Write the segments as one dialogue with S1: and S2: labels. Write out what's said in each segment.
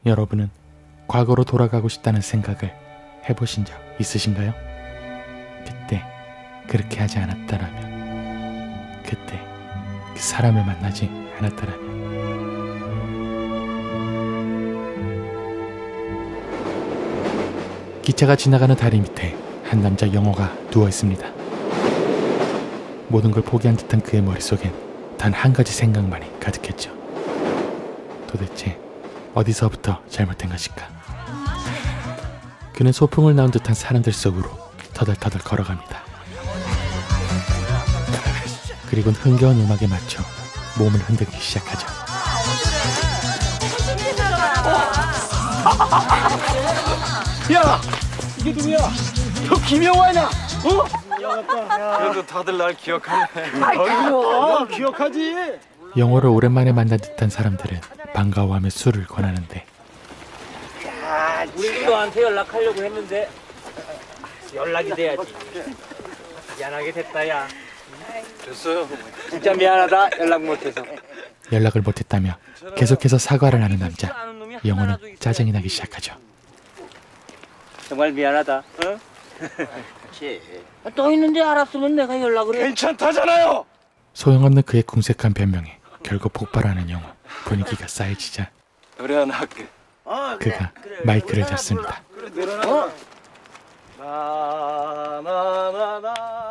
S1: 여러분은 과거로 돌아가고 싶다는 생각을 해보신 적 있으신가요? 그때 그렇게 하지 않았다라면, 그때 그 사람을 만나지 않았다라면. 기차가 지나가는 다리 밑에 한 남자 영호가 누워 있습니다. 모든 걸 포기한 듯한 그의 머릿속엔 단 한 가지 생각만이 가득했죠. 도대체 어디서부터 잘못된 것일까? 그는 소풍을 나온 듯한 사람들 속으로 터덜터덜 걸어갑니다. 그리고 흥겨운 음악에 맞춰 몸을 흔들기 시작하죠.
S2: 야! 이게 누구야? 너 김영환이야!
S3: 그래도 다들 날 기억하네.
S2: 그럼 기억하지?
S1: 영호를 오랜만에 만난 듯한 사람들은 반가워하며 술을 권하는데,
S4: 우리도 너한테 연락하려고 했는데 연락이 돼야지. 미안하게 됐다 야.
S3: 됐어요.
S4: 진짜 미안하다 연락 못해서.
S1: 연락을 못했다며 계속해서 사과를 하는 남자. 영호는 짜증이 나기 시작하죠.
S4: 정말 미안하다. 응? 또 있는데 알았으면 내가 연락을 해.
S3: 괜찮다잖아요.
S1: 소용없는 그의 궁색한 변명에 결국 폭발하는 영호. 분위기가 싸해지자
S3: 노래 하나 할게.
S1: 그가 마이크를 잡습니다.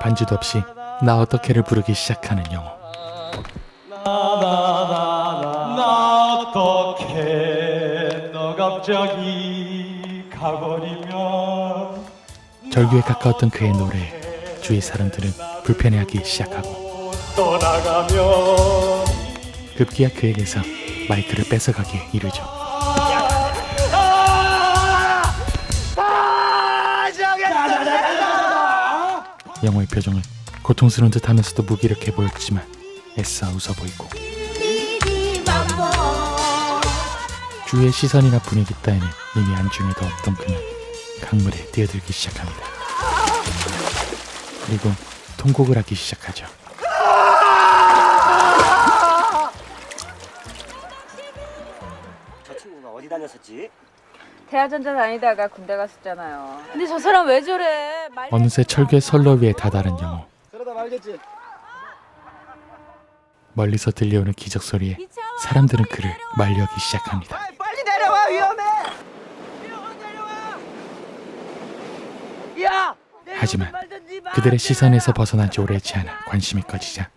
S1: 반주도 없이 나 어떻게를 부르기 시작하는 영호.
S2: 나 어떻게 너 갑자기 가버리면
S1: 절규에 가까웠던 그의 노래에 주위 사람들은 불편해하기 시작하고
S2: 떠나가면
S1: 급기야 그에게서 마이크를 뺏어가기에 이르죠. 영호의 표정은 고통스러운 듯 하면서도 무기력해 보였지만 애써 웃어 보이고, 주위의 시선이나 분위기 따위는 이미 안중에도 없던 그는 강물에 뛰어들기 시작합니다. 그리고 통곡을 하기 시작하죠.
S4: 저 친구가 어디 다녔었지?
S5: 대하전자 다니다가 군대 갔었잖아요. 근데 저 사람 왜 저래?
S1: 어느새 철교의 선로 위에 다다른 영호.
S2: 그러다 말겠지.
S1: 멀리서 들려오는 기적 소리에 사람들은 그를 말려하기 시작합니다.
S2: 빨리 내려와, 위험해! 야!
S1: 하지만 그들의 시선에서 벗어난 지 오래지 않아 관심이 꺼지자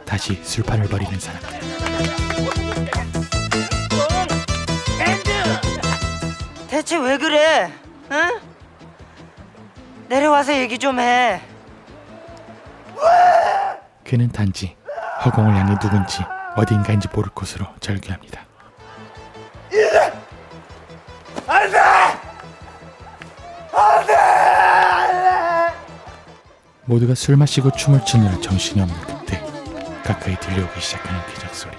S1: 다시 술판을 벌이는 사람들.
S6: 대체 왜 그래? 응? 내려와서 얘기 좀 해.
S1: 그는 단지 허공을 향해 누군지 어딘가인지 모를 곳으로 절규합니다. 모두가 술 마시고 춤을 추느라 정신이 없는 그때 가까이 들려오기 시작하는 기적 소리.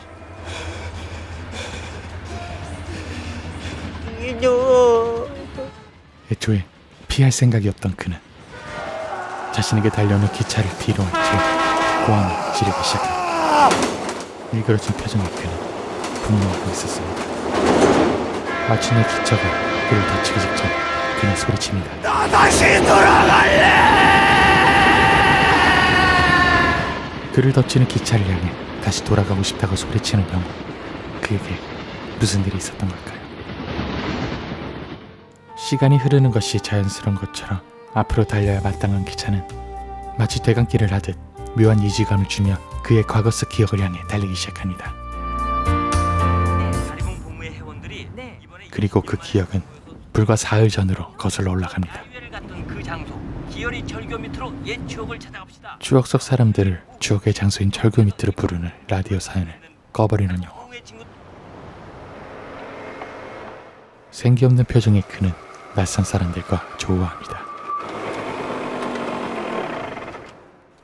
S1: 애초에 피할 생각이 없던 그는 자신에게 달려오는 기차를 뒤로 얹혀 고함을 지르기 시작합니다. 일그러진 표정의 그는 분노하고 있었습니다. 마침내 기차가 그를 덮치기 직전 그는 소리칩니다.
S2: 나 다시 돌아갈래!
S1: 그를 덮치는 기차를 향해 다시 돌아가고 싶다고 소리치는 영호. 그에게 무슨 일이 있었던 걸까요? 시간이 흐르는 것이 자연스러운 것처럼 앞으로 달려야 마땅한 기차는 마치 대강길을 하듯 묘한 이질감을 주며 그의 과거 속 기억을 향해 달리기 시작합니다. 그리고 그 기억은 불과 사흘 전으로 거슬러 올라갑니다. 추억 속 사람들을 추억의 장소인 절교 밑으로 부르는 라디오 사연을 꺼버리는 영호. 생기 없는 표정의 그는 낯선 사람들과 조우합니다.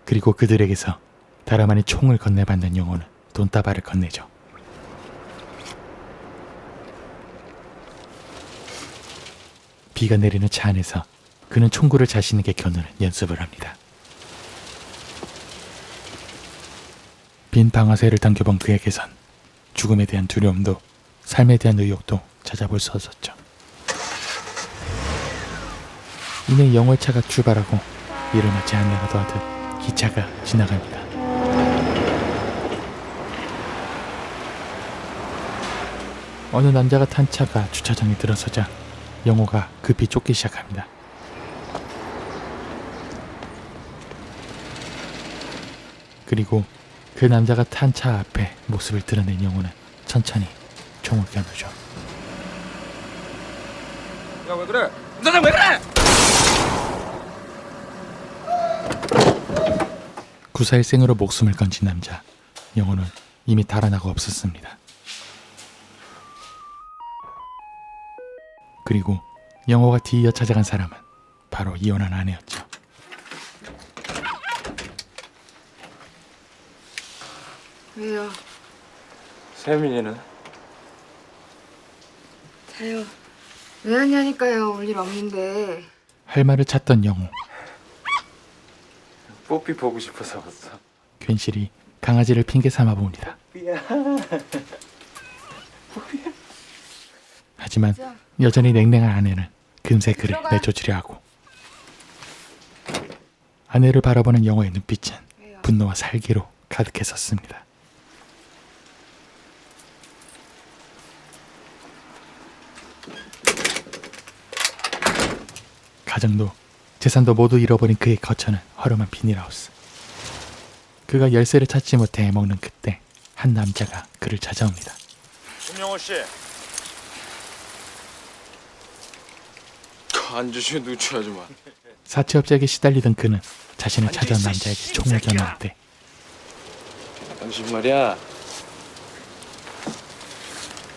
S1: 그리고 그들에게서 다름아닌 총을 건네받는 영호는 돈다발을 건네죠. 비가 내리는 차 안에서 그는 총구를 자신에게 겨누는 연습을 합니다. 빈 방아쇠를 당겨본 그에게선 죽음에 대한 두려움도 삶에 대한 의욕도 찾아볼 수 없었죠. 이내 영호의 차가 출발하고 이를 마치 안내라도 하듯 기차가 지나갑니다. 어느 남자가 탄 차가 주차장에 들어서자 영호가 급히 쫓기 시작합니다. 그리고 그 남자가 탄 차 앞에 모습을 드러낸 영호는 천천히 총을 겨누죠.
S3: 야, 왜 그래? 사장 왜 그래?
S1: 구사일생으로 목숨을 건진 남자 영호는 이미 달아나고 없었습니다. 그리고 영호가 뒤이어 찾아간 사람은 바로 이혼한 아내였죠.
S5: 왜요?
S3: 세민이는?
S5: 자요. 왜 하냐니까요. 올 일 없는데.
S1: 할 말을 찾던 영호.
S3: 뽀삐 보고 싶어서 왔어.
S1: 괜시리 강아지를 핑계 삼아 봅니다. 하지만 여전히 냉랭한 아내는 금세 그를 내쫓으려 하고, 아내를 바라보는 영호의 눈빛은 분노와 살기로 가득했었습니다. 가정도 재산도 모두 잃어버린 그의 거처는 허름한 비닐하우스. 그가 열쇠를 찾지 못해 먹는 그때 한 남자가 그를 찾아옵니다.
S3: 김영호 씨. 앉으시면 누추하지 마.
S1: 사채업자에게 시달리던 그는 자신을 찾아온 남자에게 총을 겨누는데,
S3: 당신 말이야.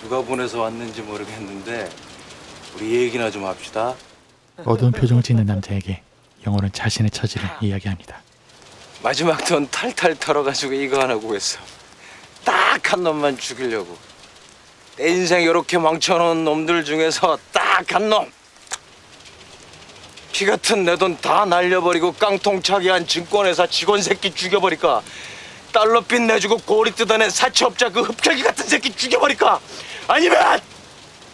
S3: 누가 보내서 왔는지 모르겠는데 우리 얘기나 좀 합시다.
S1: 어두운 표정을 짓는 남자에게 영호는 자신의 처지를 이야기합니다.
S3: 마지막 돈 탈탈 털어가지고 이거 하나 구했어. 딱 한 놈만 죽이려고. 내 인생 이렇게 망쳐놓은 놈들 중에서 딱 한 놈. 피 같은 내 돈 다 날려버리고 깡통 차게 한 증권회사 직원 새끼 죽여버릴까? 달러 빚 내주고 고리 뜯어낸 사채업자 그 흡혈귀 같은 새끼 죽여버릴까? 아니면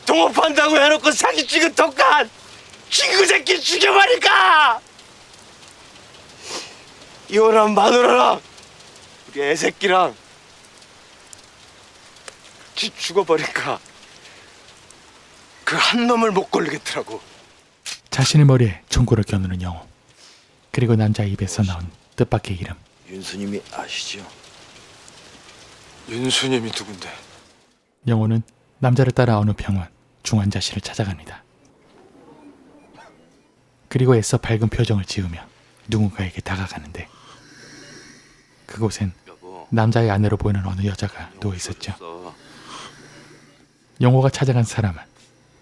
S3: 동업한다고 해놓고 사기 찍은 독한 친구 새끼 죽여버릴까? 이혼한 마누라랑 우리 애 새끼랑 죽어버릴까? 그 한 놈을 못 걸리겠더라고.
S1: 자신의 머리에 총구를 겨누는 영호. 그리고 남자의 입에서 나온 뜻밖의 이름.
S3: 윤수님이 아시죠? 윤수님이 누군데?
S1: 영호는 남자를 따라 어느 병원 중환자실을 찾아갑니다. 그리고 애써 밝은 표정을 지으며 누군가에게 다가가는데, 그곳엔 남자의 아내로 보이는 어느 여자가 누워있었죠. 영호가 찾아간 사람은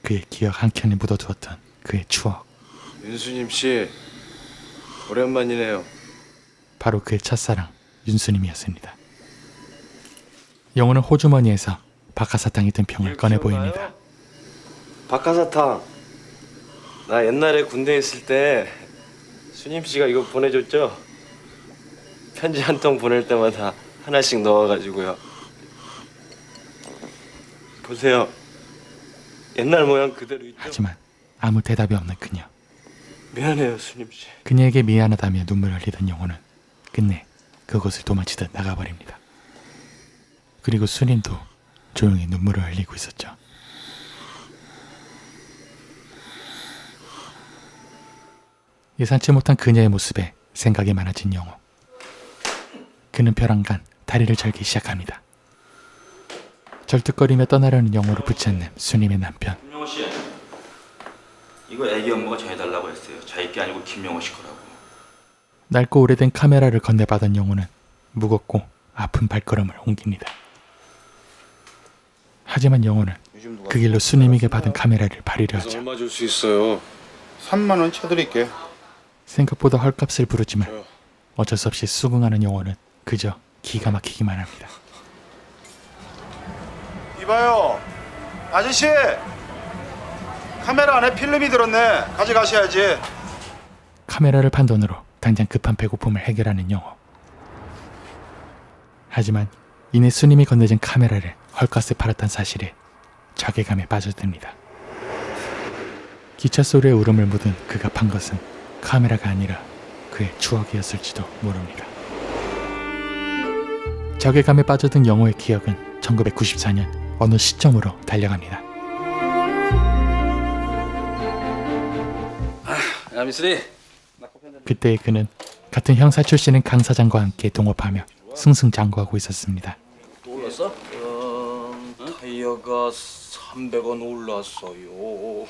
S1: 그의 기억 한켠에 묻어두었던 그의 추억,
S3: 윤수님 씨 오랜만이네요.
S1: 바로 그의 첫사랑 윤수님이었습니다. 영호는 호주머니에서 박하사탕이 든 병을 꺼내 보입니다.
S3: 박하사탕. 나 옛날에 군대에 있을 때 수님 씨가 이거 보내줬죠? 편지 한 통 보낼 때마다 하나씩 넣어가지고요. 보세요. 옛날 모양 그대로 있죠?
S1: 하지만 아무 대답이 없는 그녀.
S3: 미안해요, 수님 씨.
S1: 그녀에게 미안하다며 눈물을 흘리던 영호는 끝내 그곳을 도망치듯 나가버립니다. 그리고 수님도 조용히 눈물을 흘리고 있었죠. 예상치 못한 그녀의 모습에 생각이 많아진 영호. 그는 벼랑간 다리를 절기 시작합니다. 절뚝거리며 떠나려는 영호를 붙잡는 수님의 남편.
S7: 김영호 씨, 이거 애기 엄마가 전해달라고 했어요. 자기 게 아니고 김영호 씨 거라고.
S1: 낡고 오래된 카메라를 건네받은 영호는 무겁고 아픈 발걸음을 옮깁니다. 하지만 영호는 그 길로 수님에게 받은 카메라를 버리려 하죠.
S3: 얼마 줄 수 있어요?
S8: 3만 원 쳐드릴게.
S1: 생각보다 헐값을 부르지만 어쩔 수 없이 수긍하는 영호는 그저 기가 막히기만 합니다.
S8: 이봐요, 아저씨. 카메라 안에 필름이 들었네. 가져가셔야지.
S1: 카메라를 판 돈으로 당장 급한 배고픔을 해결하는 영호. 하지만 이내 수님이 건네준 카메라를 헐값에 팔았던 사실에 자괴감에 빠져듭니다. 기차 소리에 울음을 묻은 그가 판 것은 카메라가 아니라 그의 추억이었을지도 모릅니다. 자괴감에 빠져든 영호의 기억은 1994년 어느 시점으로 달려갑니다.
S3: 야 미쓰리.
S1: 그때의 그는 같은 형사 출신인 강 사장과 함께 동업하며 승승장구하고 있었습니다.
S3: 올랐어? 타이어가 300원 올랐어요.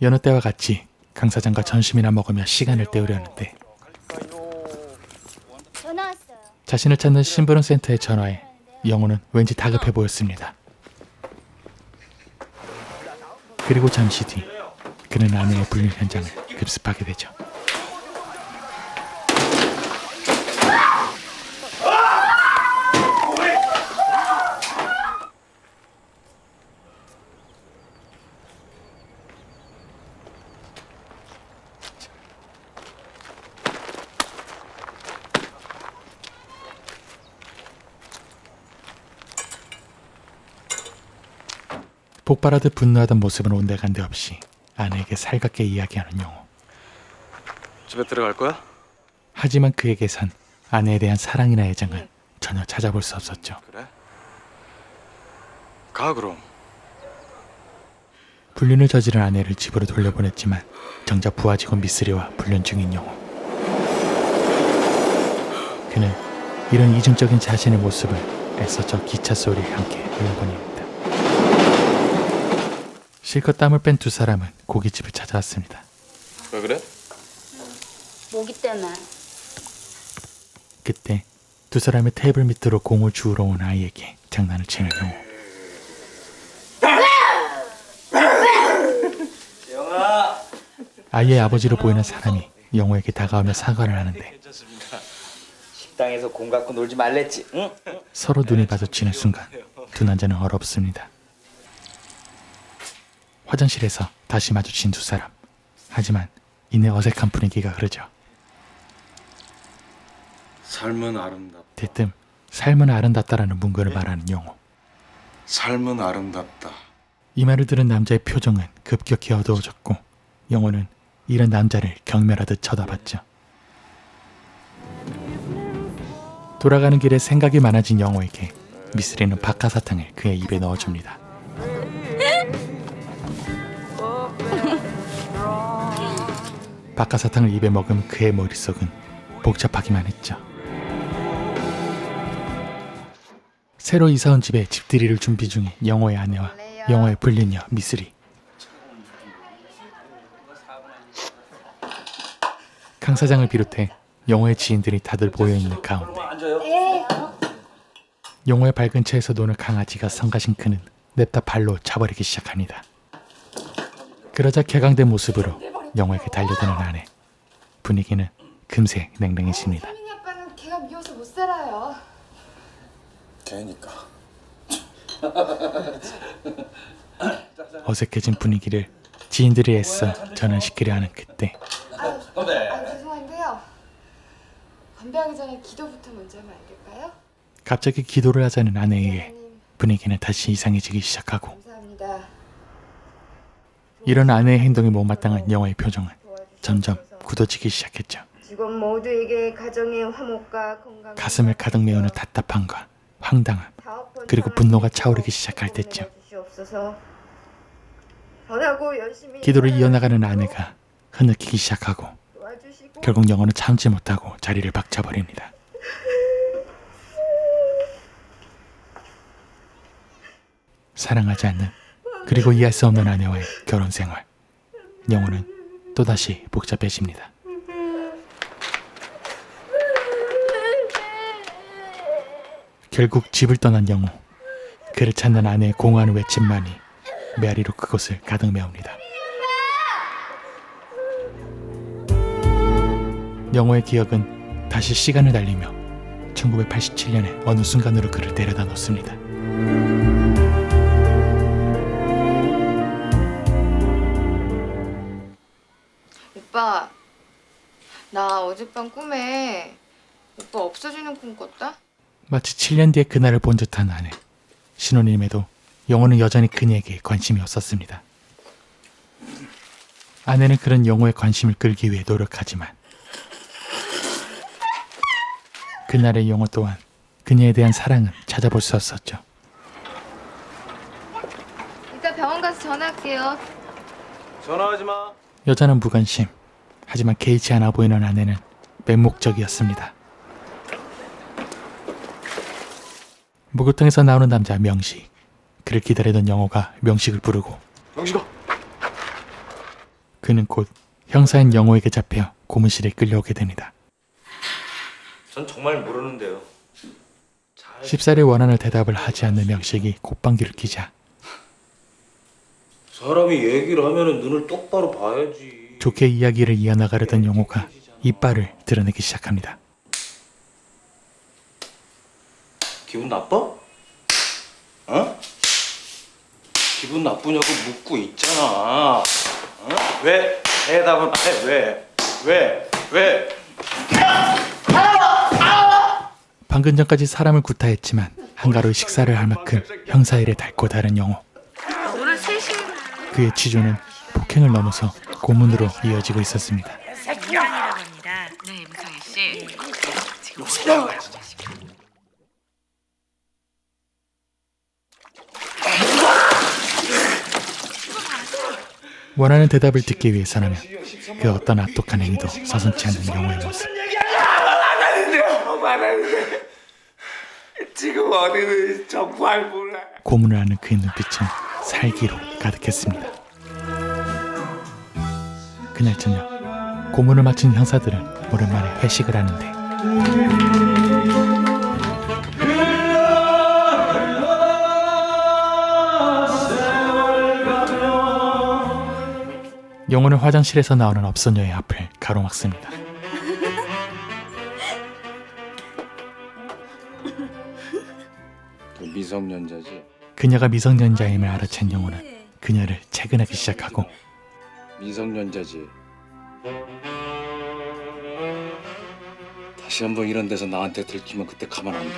S1: 여느 때와 같이 강 사장과 점심이나 먹으며 시간을 때우려는데
S9: 전화 왔어요.
S1: 자신을 찾는 심부름 센터의 전화에 영호는 왠지 다급해 보였습니다. 그리고 잠시 뒤 그는 아내의 불륜 현장을 급습하게 되죠. 폭발하듯 분노하던 모습은 온데간데 없이 아내에게 살갑게 이야기하는 영호.
S3: 집에 들어갈 거야?
S1: 하지만 그에게선 아내에 대한 사랑이나 애정은 전혀 찾아볼 수 없었죠.
S3: 그래? 가 그럼.
S1: 불륜을 저지른 아내를 집으로 돌려보냈지만 정작 부하 직원 미쓰리와 불륜 중인 영호. 그는 이런 이중적인 자신의 모습을 애써 저 기차 소리에 함께 흘려보냅니다. 실컷 땀을 뺀 두 사람은 고깃집을 찾아왔습니다.
S3: 왜 그래?
S9: 모기 때문에.
S1: 그때 두 사람의 테이블 밑으로 공을 주우러 온 아이에게 장난을 치는 영호. 아이의 아버지로 보이는 사람이 영호에게 다가오며 사과를 하는데
S4: 식당에서 공 갖고 놀지 말랬지. 응?
S1: 서로 눈이 마주치는 순간 두 남자는 얼었습니다. 화장실에서 다시 마주친 두 사람. 하지만 이내 어색한 분위기가 흐르죠.
S3: 삶은 아름답다.
S1: 대뜸 삶은 아름답다라는 문구를 말하는 영호.
S3: 삶은 아름답다.
S1: 이 말을 들은 남자의 표정은 급격히 어두워졌고 영호는 이런 남자를 경멸하듯 쳐다봤죠. 돌아가는 길에 생각이 많아진 영호에게 미쓰리는 박하사탕을 그의 입에 넣어줍니다. 박하사탕을 입에 먹은 그의 머릿속은 복잡하기만 했죠. 새로 이사온 집에 집들이를 준비 중인 영호의 아내와 영호의 불륜녀 미쓰리. 강 사장을 비롯해 영호의 지인들이 다들 모여있는 가운데 영호의 발 근처에서 노는 강아지가 성가신 그는 냅다 발로 차버리기 시작합니다. 그러자 격앙된 모습으로 영호에게 달려드는 아내. 분위기는 금세 냉랭해집니다.
S10: 민이 아빠는 걔가 미워서 못 살아요.
S3: 걔니까.
S1: 어색해진 분위기를 지인들이 애써 전환시키려 하는 그때
S10: 죄송한데요. 건배하기 전에 기도부터 먼저 하면 안 될까요?
S1: 갑자기 기도를 하자는 아내에 의해 분위기는 다시 이상해지기 시작하고
S10: 감사합니다.
S1: 이런 아내의 행동에 못마땅한 영호의 표정은 점점 굳어지기 시작했죠.
S10: 직원 모두에게 가정의 화목과 건강.
S1: 가슴을 가득 메우는 답답함과 황당함 그리고 분노가 차오르기 시작할 때쯤 기도를 이어나가는 아내가 흐느끼기 시작하고 결국 영호는 참지 못하고 자리를 박차버립니다. 사랑하지 않는 그리고 이해할 수 없는 아내와의 결혼 생활. 영호는 또다시 복잡해집니다. 결국 집을 떠난 영호. 그를 찾는 아내의 공허한 외침만이 메아리로 그곳을 가득 메웁니다. 영호의 기억은 다시 시간을 달리며 1987년의 어느 순간으로 그를 데려다 놓습니다.
S10: 오빠, 나 어젯밤 꿈에 오빠 없어지는 꿈 꿨다?
S1: 마치 7년 뒤에 그날을 본 듯한 아내. 신혼임에도 영호는 여전히 그녀에게 관심이 없었습니다. 아내는 그런 영호의 관심을 끌기 위해 노력하지만 그날의 영호 또한 그녀에 대한 사랑은 찾아볼 수 없었죠.
S10: 이따 병원 가서 전화할게요.
S3: 전화하지 마.
S1: 여자는 무관심. 하지만 개의치 않아 보이는 아내는 맹목적이었습니다. 목욕탕에서 나오는 남자 명식. 그를 기다리던 영호가 명식을 부르고
S3: 명식아.
S1: 그는 곧 형사인 영호에게 잡혀 고문실에 끌려오게 됩니다.
S3: 전 정말 모르는데요.
S1: 쉽사리 원하는 대답을 하지 않는 명식이 콧방귀를 뀌자
S3: 사람이 얘기를 하면은 눈을 똑바로 봐야지.
S1: 좋게 이야기를 이어나가려던 영호가 이빨을 드러내기 시작합니다.
S3: 기분 나빠? 어? 기분 나쁘냐고 묻고 있잖아. 어? 왜 대답을 안 해? 왜?
S1: 방금 전까지 사람을 구타했지만 한가로이 식사를 할 만큼 형사 일에 닳고 다른 영호. 그의 취조는 폭행을 넘어서 고문으로 이어지고 있었습니다.
S5: 네, 임상희 씨. 지금
S1: 원하는 대답을 듣기 위해서라면 그 어떤 악독한 행위도 서슴지 않는 영호의 모습.
S2: 지금 어디는 정말 몰라.
S1: 고문을 하는 그의 눈빛은 살기로 가득했습니다. 그날 저녁 고문을 마친 형사들은 오랜만에 회식을 하는데 영호는 화장실에서 나오는 업소녀의 앞을 가로막습니다.
S3: 미성년자지.
S1: 그녀가 미성년자임을 알아챈 영호는 그녀를 채근하기 시작하고
S3: 미성년자지. 다시 한번 이런 데서 나한테 들키면 그때 가만 안 둬.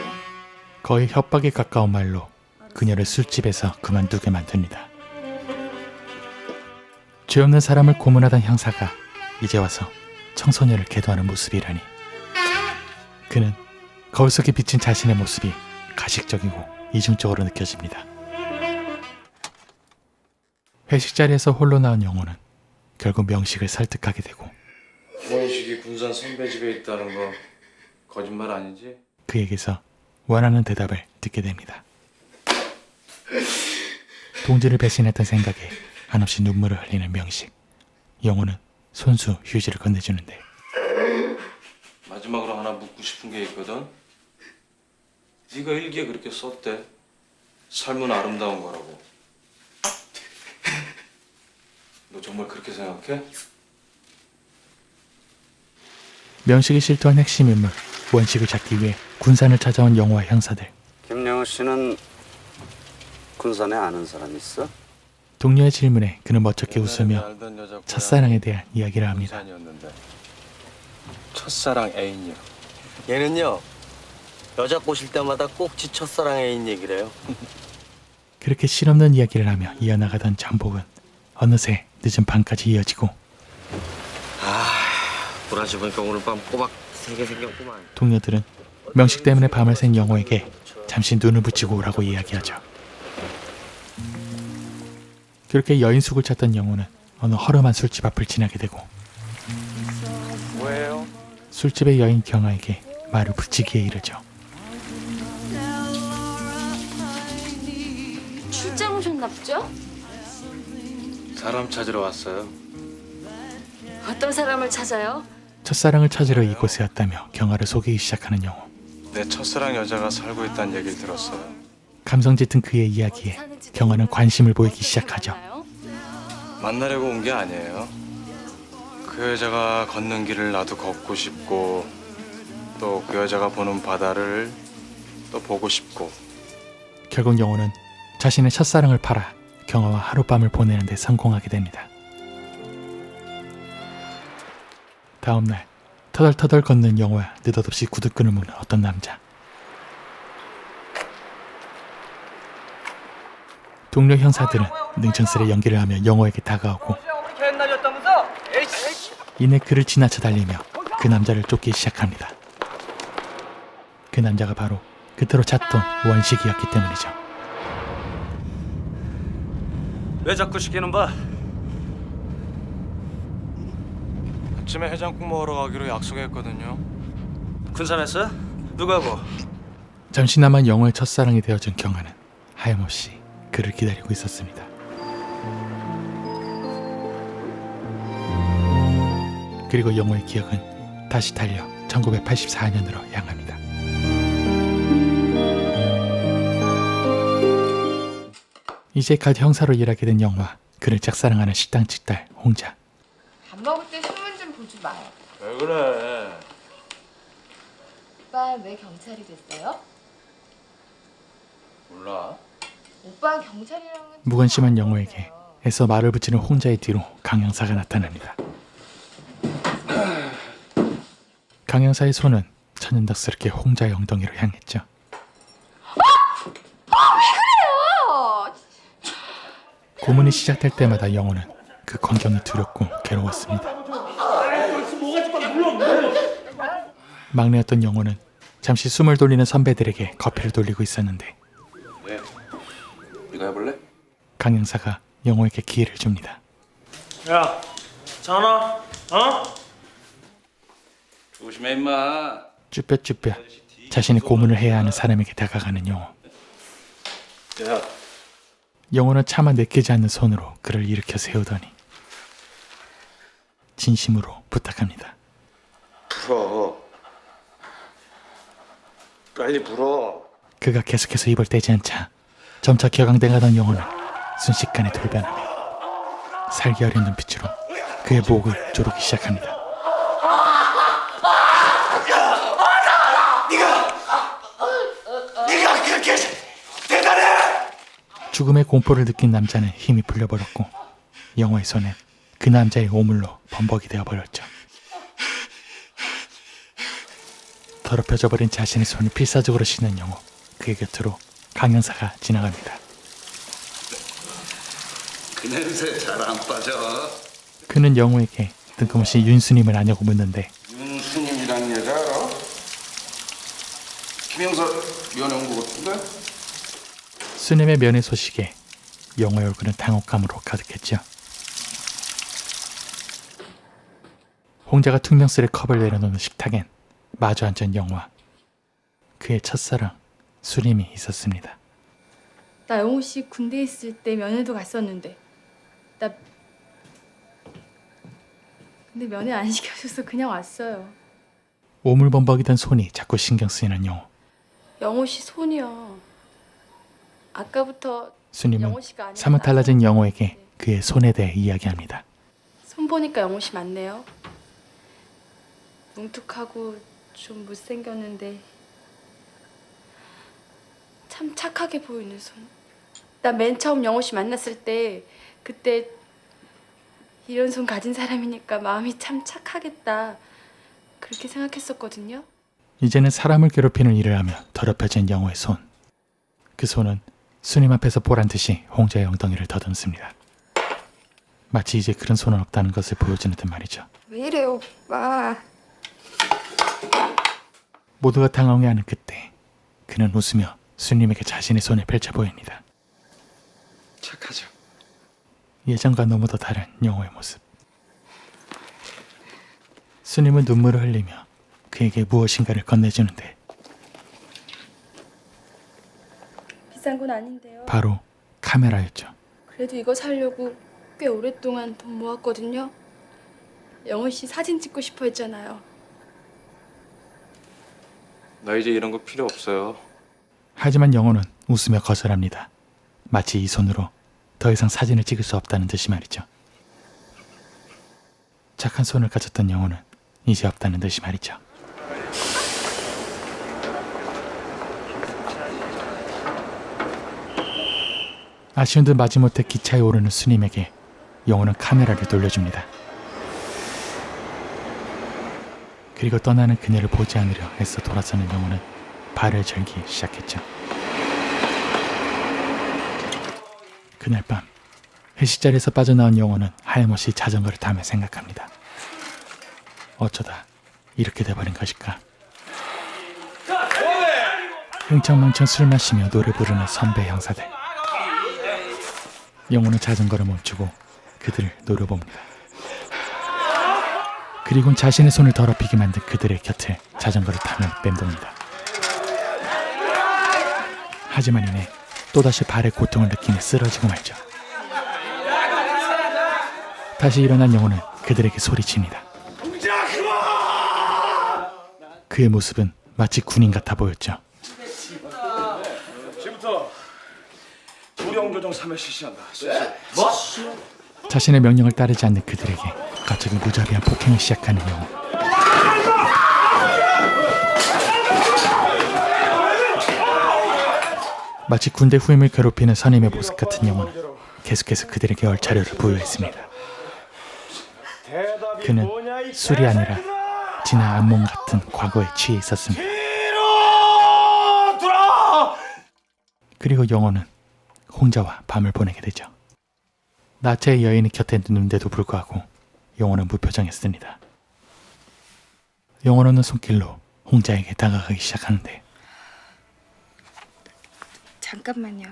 S1: 거의 협박에 가까운 말로 그녀를 술집에서 그만두게 만듭니다. 죄 없는 사람을 고문하던 형사가 이제 와서 청소년을 계도하는 모습이라니. 그는 거울 속에 비친 자신의 모습이 가식적이고 이중적으로 느껴집니다. 회식 자리에서 홀로 나온 영호는 결국 명식을 설득하게 되고
S3: 원식이 군산 선배 집에 있다는 거 거짓말 아니지?
S1: 그에게서 원하는 대답을 듣게 됩니다. 동지를 배신했던 생각에 한없이 눈물을 흘리는 명식. 영호는 손수 휴지를 건네주는데
S3: 마지막으로 하나 묻고 싶은 게 있거든. 네가 일기에 그렇게 썼대. 삶은 아름다운 거라고. 너 정말 그렇게 생각해?
S1: 명식이 실토한 핵심 인물 원식을 잡기 위해 군산을 찾아온 영호와 형사들.
S11: 김영호 씨는 군산에 아는 사람 있어?
S1: 동료의 질문에 그는 멋쩍게 웃으며 첫사랑에 대한 이야기를 합니다.
S3: 군산이었는데. 첫사랑 애인이요.
S4: 얘는요 여자 꼬실 때마다 꼭 지 첫사랑 애인 얘기를 해요.
S1: 그렇게 실없는 이야기를 하며 이어나가던 잠복은 어느새 늦은 밤까지 이어지고
S4: 브라질 보니까 오늘 밤 꼬박 3개 생겼구만.
S1: 동료들은 명식 때문에 밤을 샌 영호에게 잠시 눈을 붙이고 오라고 이야기하죠. 그렇게 여인숙을 찾던 영호는 어느 허름한 술집 앞을 지나게 되고
S3: 뭐예요?
S1: 술집의 여인 경아에게 말을 붙이기에 이르죠.
S10: 출장 오셨나 보죠?
S3: 사람 찾으러 왔어요.
S10: 어떤 사람을 찾아요?
S1: 첫사랑을 찾으러 이곳에 왔다며 경아를 속이기 시작하는 영호.
S3: 내 첫사랑 여자가 살고 있다는 얘기를 들었어요.
S1: 감성 짙은 그의 이야기에 경아는 관심을 보이기 시작하죠.
S3: 만나려고 온 게 아니에요. 그 여자가 걷는 길을 나도 걷고 싶고 또 그 여자가 보는 바다를 또 보고 싶고.
S1: 결국 영호는 자신의 첫사랑을 팔아 경아와 하룻밤을 보내는 데 성공하게 됩니다. 다음 날 터덜터덜 걷는 영호와 느닷없이 구두끈을 묶는 어떤 남자. 동료 형사들은 능청스레 연기를 하며 영호에게 다가오고
S4: 우리 개날이었다면서? 에이씨.
S1: 이내 그를 지나쳐 달리며 그 남자를 쫓기 시작합니다. 그 남자가 바로 그토록 찾던 원식이었기 때문이죠.
S3: 왜 자꾸 시키는 바? 아침에 해장국 먹으러 가기로 약속했거든요. 군산에서? 누가고?
S1: 잠시나마 영호의 첫사랑이 되어준 경아는 하염없이 그를 기다리고 있었습니다. 그리고 영호의 기억은 다시 달려 1984년으로 향합니다. 이제 갓 형사로 일하게 된 영화, 그를 짝사랑하는 식당집 딸 홍자.
S10: 밥 먹을 때 신문 좀 보지 마요.
S3: 왜 그래?
S10: 오빠 왜 경찰이 됐어요?
S3: 몰라.
S10: 오빠 경찰이랑은
S1: 무관심한 영호에게 애써 말을 붙이는 홍자의 뒤로 강형사가 나타납니다. 강형사의 손은 천연덕스럽게 홍자의 엉덩이로 향했죠. 고문이 시작될 때마다 영호는 그 광경이 두렵고 괴로웠습니다. 막내였던 영호는 잠시 숨을 돌리는 선배들에게 커피를 돌리고 있었는데
S11: 왜? 이거 해볼래?
S1: 강형사가 영호에게 기회를 줍니다.
S3: 야, 전화. 어?
S11: 조심해 임마.
S1: 쭈뼛쭈뼛 자신이 고문을 해야 하는 사람에게 다가가는 영호.
S11: 야,
S1: 영호는 차마 내키지 않는 손으로 그를 일으켜 세우더니 진심으로 부탁합니다.
S11: 불어. 빨리 불어.
S1: 그가 계속해서 입을 떼지 않자 점차 격앙돼가던 영호는 순식간에 돌변하며 살기 어린 눈빛으로 그의 목을 조르기 시작합니다.
S3: 네가 그렇게 대단해!
S1: 죽음의 공포를 느낀 남자는 힘이 풀려버렸고 영호의 손은 그 남자의 오물로 범벅이 되어버렸죠. 더럽혀져 버린 자신의 손을 필사적으로 씻는 영호. 그의 곁으로 강형사가 지나갑니다.
S11: 그 냄새 잘 안 빠져.
S1: 그는 영호에게 뜬금없이 윤수님을 아냐고 묻는데
S11: 윤수님이란 여자 알아? 김영사 면회 온 거 같은데?
S1: 수님의 면회 소식에 영호의 얼굴은 당혹감으로 가득했죠. 홍자가 퉁명스레 컵을 내려놓는 식탁엔 마주 앉은 영호와 그의 첫사랑 수림이 있었습니다.
S10: 나 영호 씨 군대 있을 때 면회도 갔었는데 근데 면회 안 시켜줘서 그냥 왔어요.
S1: 오물범벅이던 손이 자꾸 신경 쓰이는 영호.
S10: 영호 씨 손이요. 아까부터
S1: 수님은
S10: 영호 씨가 아니라
S1: 사뭇 달라진
S10: 낯선
S1: 영호에게
S10: 분인데.
S1: 그의 손에 대해 이야기합니다.
S10: 손 보니까 영호 씨 맞네요. 뭉툭하고 좀 못생겼는데 참 착하게 보이는 손. 나 맨 처음 영호 씨 만났을 때 그때 이런 손 가진 사람이니까 마음이 참 착하겠다 그렇게 생각했었거든요.
S1: 이제는 사람을 괴롭히는 일을 하며 더럽혀진 영호의 손. 그 손은 수님 앞에서 보란 듯이 홍자의 엉덩이를 더듬습니다. 마치 이제 그런 손은 없다는 것을 보여주는 듯 말이죠.
S10: 왜 이래 오빠.
S1: 모두가 당황해하는 그때 그는 웃으며 수님에게 자신의 손을 펼쳐 보입니다.
S11: 착하죠.
S1: 예전과 너무도 다른 영호의 모습. 수님은 눈물을 흘리며 그에게 무엇인가를 건네주는데
S10: 비싼 건 아닌데요.
S1: 바로 카메라였죠.
S10: 그래도 이거 사려고 꽤 오랫동안 돈 모았거든요. 영호 씨 사진 찍고 싶어 했잖아요.
S3: 나 이제 이런 거 필요 없어요.
S1: 하지만 영호는 웃으며 거절합니다. 마치 이 손으로 더 이상 사진을 찍을 수 없다는 듯이 말이죠. 착한 손을 가졌던 영호는 이제 없다는 듯이 말이죠. 아쉬운 듯 마지못해 기차에 오르는 수님에게 영호는 카메라를 돌려줍니다. 그리고 떠나는 그녀를 보지 않으려 애써 돌아서는 영호는 발을 절기 시작했죠. 그날 밤 회식 자리에서 빠져나온 영호는 하염없이 자전거를 타며 생각합니다. 어쩌다 이렇게 돼버린 것일까? 흥청망청 술 마시며 노래 부르는 선배 형사들. 영호는 자전거를 멈추고 그들을 노려봅니다. 그리고는 자신의 손을 더럽히게 만든 그들의 곁을 자전거를 타며 맴돕니다. 하지만 이내 또다시 발의 고통을 느끼며 쓰러지고 말죠. 다시 일어난 영호는 그들에게 소리칩니다. 그의 모습은 마치 군인 같아 보였죠.
S3: 지금부터 무령교정 3회 실시한다.
S1: 자신의 명령을 따르지 않는 그들에게 갑자기 무자비한 폭행을 시작하는 영호. 마치 군대 후임을 괴롭히는 선임의 모습 같은 영호는 계속해서 그들에게 얼차려를 부여했습니다. 그는 술이 아니라 진아 암몽 같은 과거에 취해 있었습니다. 그리고 영호는 홍자와 밤을 보내게 되죠. 나체의 여인이 곁에 있는데도 불구하고 영호는 무표정했습니다. 영호는 손길로 홍자에게 다가가기 시작하는데
S10: 잠깐만요.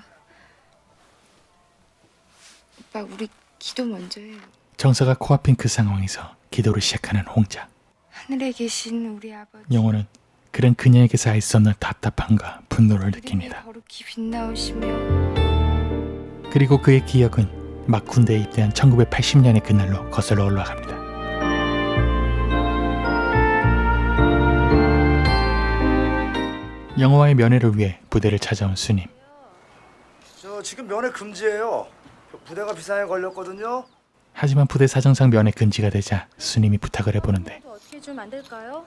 S10: 오빠 우리 기도 먼저 해요.
S1: 정서가 코앞인 그 상황에서 기도를 시작하는 홍자.
S10: 하늘에 계신 우리 아버지.
S1: 영호는 그런 그녀에게서 알 수 없는 답답함과 분노를 느낍니다.
S10: 거룩히 빛나오시며
S1: 그리고 그의 기억은 막 군대에 입대한 1980년의 그날로 거슬러 올라갑니다. 영호와의 면회를 위해 부대를 찾아온 수님.
S3: 저 지금 면회 금지예요. 부대가 비상에 걸렸거든요.
S1: 하지만 부대 사정상 면회 금지가 되자 수님이 부탁을 해보는데
S10: 어떻게 좀 안 될까요?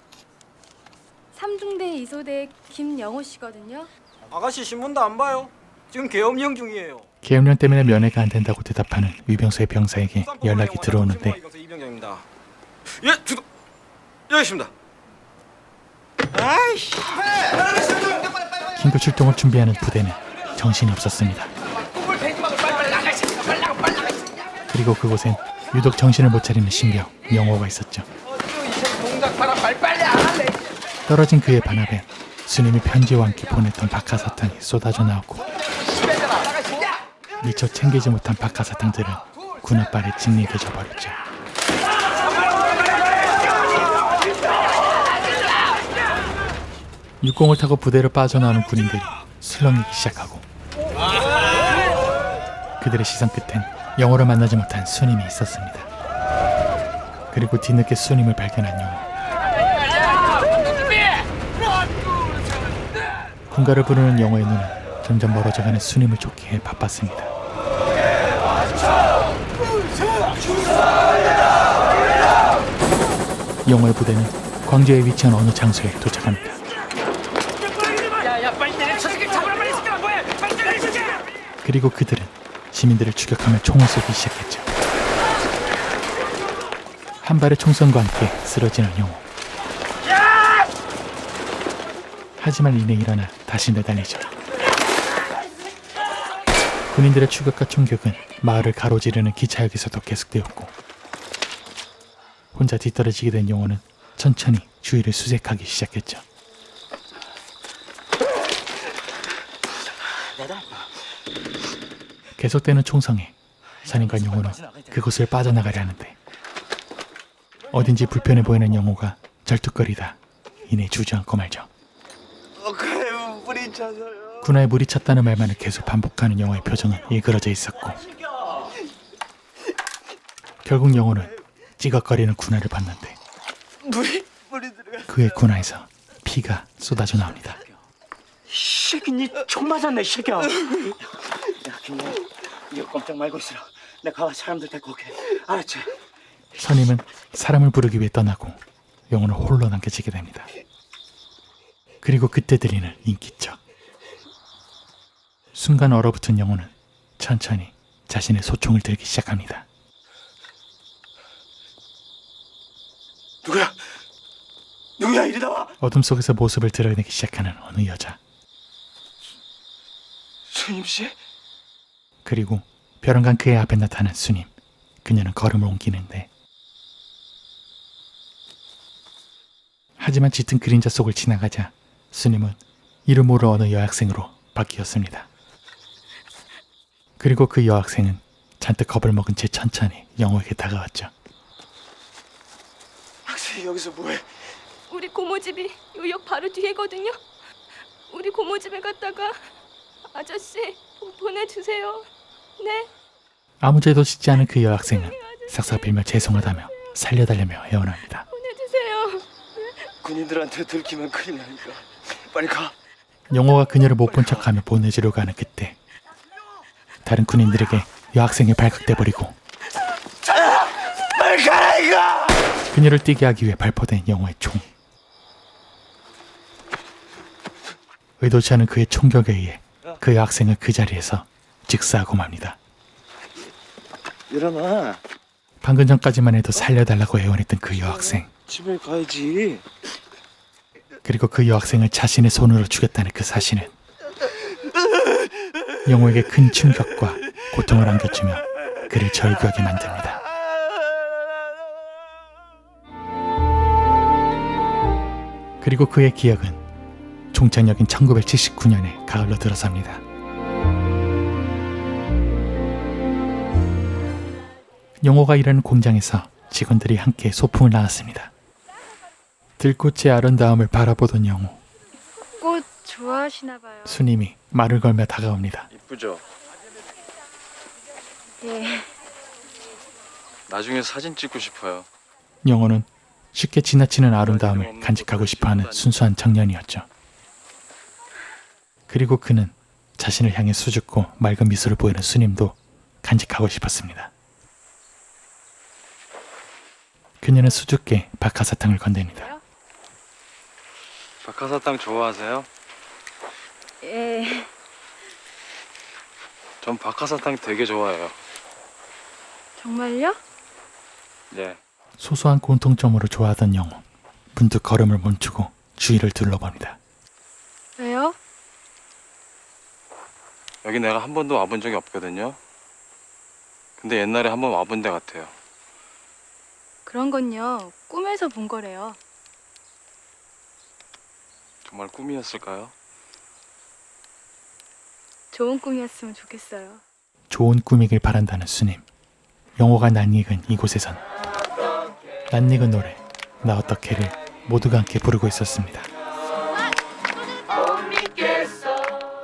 S10: 3중대 2소대 김영호 씨거든요.
S3: 아가씨 신문도 안 봐요. 지금 계엄령 중이에요.
S1: 계엄령 때문에 면회가 안 된다고 대답하는 위병소의 병사에게 연락이 들어오는데
S3: 이병장입니다. 예, 주도. 여기 있습니다. 아이씨.
S1: 긴급 출동을 준비하는 부대는 정신이 없었습니다. 그리고 그곳엔 유독 정신을 못 차리는 신병 영호가 있었죠. 떨어진 그의 발 앞에 스님이 편지와 함께 보냈던 박하사탕이 쏟아져 나오고 미처 챙기지 못한 박하사탕들은 군 앞발에 짓이겨져 버렸죠. 육공을 타고 부대로 빠져나오는 군인들이 술렁이기 시작하고 그들의 시선 끝엔 영호를 만나지 못한 수님이 있었습니다. 그리고 뒤늦게 수님을 발견한 영호. 군가를 부르는 영호의 눈은 점점 멀어져가는 수님을 쫓기에 바빴습니다. 영호의 부대는 광주에 위치한 어느 장소에 도착합니다. 그리고 그들은 시민들을 추격하며 총을 쏘기 시작했죠. 한 발의 총선과 함께 쓰러지는 영호. 하지만 이내 일어나 다시 매달리죠. 군인들의 추격과 총격은 마을을 가로지르는 기차역에서도 계속되었고 혼자 뒤떨어지게 된 영호는 천천히 주위를 수색하기 시작했죠. 계속되는 총성에 산인관 영호는 그곳을 빠져나가려 하는데 어딘지 불편해 보이는 영호가 절뚝거리다 이내 주저앉고 말죠. 군화에 물이 찼다는 말만을 계속 반복하는 영호의 표정은 일그러져 있었고 결국 영호는 찌걱거리는 군화를 봤는데 그의 군화에서 피가 쏟아져 나옵니다.
S4: 새끼니 총 맞았네 새끼야. 야 김영 이거 꼼짝 말고 있으라. 내가 가서 사람들 데리고 올게. 알았지?
S1: 선임은 사람을 부르기 위해 떠나고 영호는 홀로 남겨지게 됩니다. 그리고 그때 들리는 인기척. 순간 얼어붙은 영호는 천천히 자신의 소총을 들기 시작합니다.
S3: 누구야 이리 나와.
S1: 어둠 속에서 모습을 드러내기 시작하는 어느 여자.
S3: 스님 씨?
S1: 그리고 벼랑간 그의 앞에 나타난 스님. 그녀는 걸음을 옮기는데 하지만 짙은 그림자 속을 지나가자 스님은 이름 모를 어느 여학생으로 바뀌었습니다. 그리고 그 여학생은 잔뜩 겁을 먹은 채 천천히 영호에게 다가왔죠.
S3: 학생이 여기서 뭐해?
S10: 우리 고모 집이 요 역 바로 뒤에거든요. 우리 고모 집에 갔다가 아저씨 보내주세요. 네.
S1: 아무 죄도 짓지 않은 그 여학생은 싹싹 빌며 죄송하다며 살려달라며 애원합니다.
S10: 보내주세요.
S3: 군인들한테 들키면 큰일 나니까 빨리 가.
S1: 영호가 그녀를 못 본 척하며 보내주려고 하는 그때 다른 군인들에게 여학생이 발각돼버리고
S3: 빨리 가라 이거!
S1: 그녀를 뛰게 하기 위해 발포된 영호의 총. 의도치 않은 그의 총격에 의해 그 여학생은 그 자리에서 즉사하고 맙니다.
S3: 일어나.
S1: 방금 전까지만 해도 살려달라고 애원했던 그 여학생.
S3: 집에 가야지.
S1: 그리고 그 여학생을 자신의 손으로 죽였다는 그 사실은 영호에게 큰 충격과 고통을 안겨주며 그를 절규하게 만듭니다. 그리고 그의 기억은 종착역인 1979년에 가을로 들어섭니다. 영호가 일하는 공장에서 직원들이 함께 소풍을 나왔습니다. 들꽃의 아름다움을 바라보던 영호.
S10: 꽃 좋아하시나 봐요.
S1: 스님이 말을 걸며 다가옵니다.
S7: 이쁘죠?
S10: 예.
S7: 나중에 사진 찍고 싶어요.
S1: 영호는 쉽게 지나치는 아름다움을 간직하고 싶어하는 순수한 청년이었죠. 그리고 그는 자신을 향해 수줍고 맑은 미소를 보이는 스님도 간직하고 싶었습니다. 그녀는 수줍게 박하사탕을 건넵니다.
S7: 박하사탕 좋아하세요?
S10: 예.
S7: 전 박하사탕 되게 좋아해요.
S10: 정말요?
S7: 네.
S1: 소소한 공통점으로 좋아하던 영호. 문득 걸음을 멈추고 주위를 둘러봅니다.
S10: 왜요?
S7: 여기 내가 한 번도 와본 적이 없거든요. 근데 옛날에 한 번 와본 데 같아요.
S10: 그런 건요. 꿈에서 본 거래요.
S7: 정말 꿈이었을까요?
S10: 좋은 꿈이었으면 좋겠어요.
S1: 좋은 꿈이길 바란다는 스님. 영호가 낯익은 이곳에선 낯익은 노래 나 어떻게를 모두가 함께 부르고 있었습니다.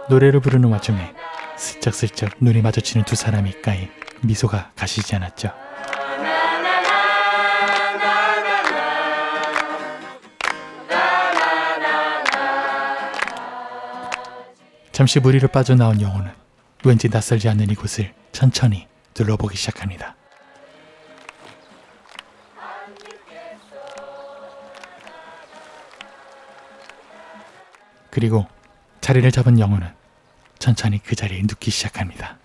S1: 노래를 부르는 와중에 슬쩍슬쩍 눈이 마주치는 두 사람이 입가에 미소가 가시지 않았죠. 잠시 무리를 빠져나온 영호는 왠지 낯설지 않는 이곳을 천천히 둘러보기 시작합니다. 그리고 자리를 잡은 영호는 천천히 그 자리에 눕기 시작합니다.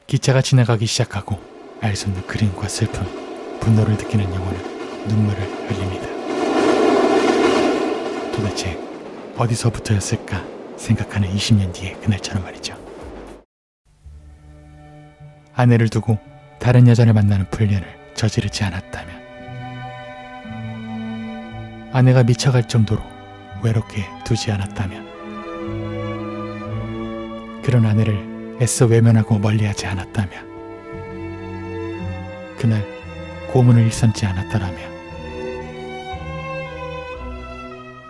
S1: 기차가 지나가기 시작하고 알 수 없는 그림과 슬픔, 분노를 느끼는 영호는 눈물을 흘립니다. 도대체 어디서부터였을까 생각하는 20년 뒤의 그날처럼 말이죠. 아내를 두고 다른 여자를 만나는 불륜을 저지르지 않았다면, 아내가 미쳐갈 정도로 외롭게 두지 않았다면, 그런 아내를 애써 외면하고 멀리하지 않았다면, 그날 고문을 일삼지 않았더라면,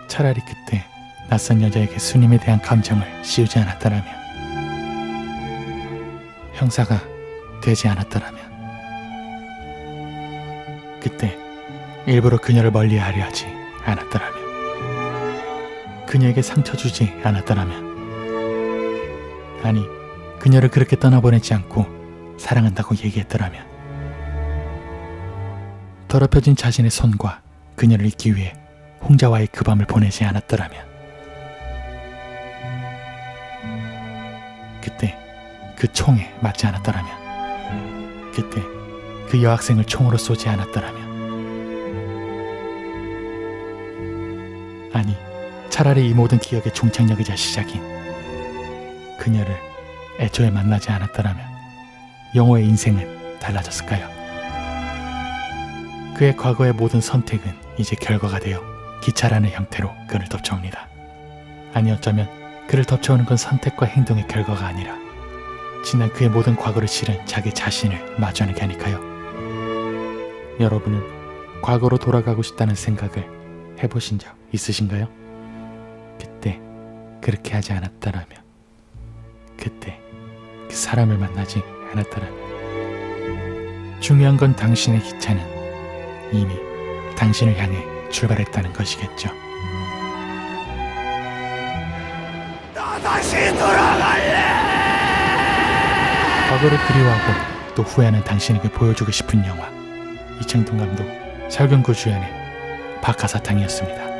S1: 차라리 그때 낯선 여자에게 스님에 대한 감정을 씌우지 않았더라면, 형사가 되지 않았더라면, 그때 일부러 그녀를 멀리하려 하지 않았더라면, 그녀에게 상처 주지 않았더라면, 아니 그녀를 그렇게 떠나보내지 않고 사랑한다고 얘기했더라면, 더럽혀진 자신의 손과 그녀를 잊기 위해 홍자와의 그 밤을 보내지 않았더라면, 그때 그 총에 맞지 않았더라면, 그때 그 여학생을 총으로 쏘지 않았더라면, 아니 차라리 이 모든 기억의 종착역이자 시작인 그녀를 애초에 만나지 않았더라면 영호의 인생은 달라졌을까요? 그의 과거의 모든 선택은 이제 결과가 되어 기차라는 형태로 그를 덮쳐옵니다. 아니 어쩌면 그를 덮쳐오는 건 선택과 행동의 결과가 아니라 지난 그의 모든 과거를 실은 자기 자신을 마주하는 게 아닐까요? 여러분은 과거로 돌아가고 싶다는 생각을 해보신 적 있으신가요? 그때 그렇게 하지 않았다라면, 그때 그 사람을 만나지 않았다라면, 중요한 건 당신의 기차는 이미 당신을 향해 출발했다는 것이겠죠. 과거를 그리워하고 또 후회하는 당신에게 보여주고 싶은 영화, 이창동 감독, 설경구 주연의 박하사탕이었습니다.